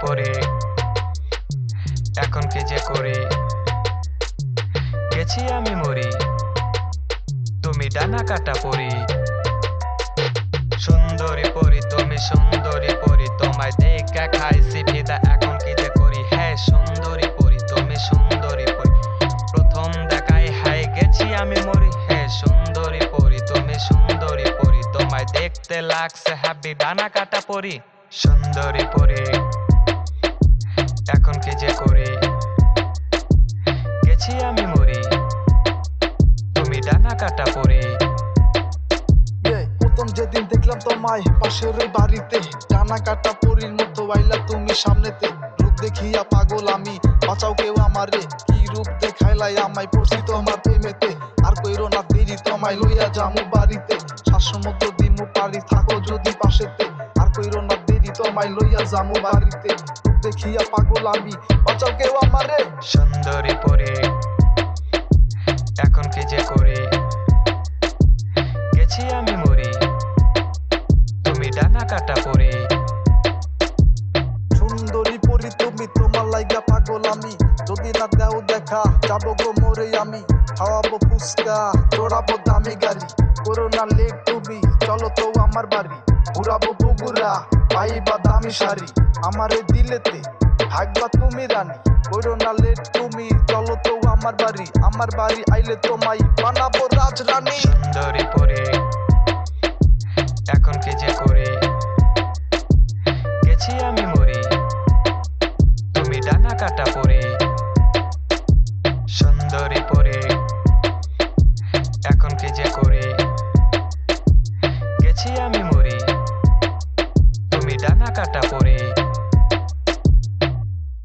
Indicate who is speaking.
Speaker 1: পরে এখন কি যে করি, গেছি আমি মরি, তুমি ডানা কাটা পরি। সুন্দরী পরি তুমি সুন্দরী পরি, তোমায় দেখা খাইছি ফিদা, এখন কি যে করি। হ্যাঁ সুন্দরী পরি তুমি সুন্দরী পরি, প্রথম দেখায় হাই গেছি আমি মরি। হ্যাঁ সুন্দরী পরি তুমি সুন্দরী পরি, তোমায় দেখতে লাগছে হ্যাপি ডানা কাটা পরি। সুন্দরী পরি এখন কি যে করি, গেছি আমি মরি, তুমি ডানা কাটা পরি।
Speaker 2: প্রথম যেদিন দেখলাম তোমায় পাশের ওই বাড়িতে, ডানা কাটা পরীর মতো আইলা তুমি সামনেতে। রূপ দেখিয়া পাগল আমি, বাঁচাও কেউ আমারে, কি রূপ দেখাইলাই আমায়, পড়ছি তোমার প্রেমেতে। আর কইরো না দেরি, তোমায় লইয়া যামু বাড়িতে, শ্বাসমধ্য দিমু পারি, থাকো যদি পাশেতে। আর কইরো না দেরি, তোমায় লইয়া যামু বাড়িতে, রূপ দেখিয়া পাগল আমি, বাঁচাও কেউ আমারে।
Speaker 1: সুন্দরী পরি এখন কি যে করি, গেছি আমি মরি, তুমি ডানা কাটা পরি।
Speaker 2: সুন্দরী পরি তুমি, তোমার লাইগা পাগল আমি, যদি না দেও দেখা যাবো গো মরে আমি। খাওয়াবো ফুচকা, চড়াবো দামি গাড়ি, করো না লেট তুমি, চলো তো আমার বাড়ি। ঘুরাবো বগুড়া, পাইবা দামি শাড়ি, আমারে দিলেতে থাকবা তুমি রানী। করো না লেট তুমি, চলো তো আমার বাড়ি। আমার বাড়ি আইলে তোমায় বানাবো রাজরানী।
Speaker 1: সুন্দরী পরি এখন কি যে করি, গেছি আমি মরি, তুমি ডানা কাটা পরি। সুন্দরী পরি এখন কি যে করি, গেছি আমি মরি, তুমি ডানা কাটা পরি।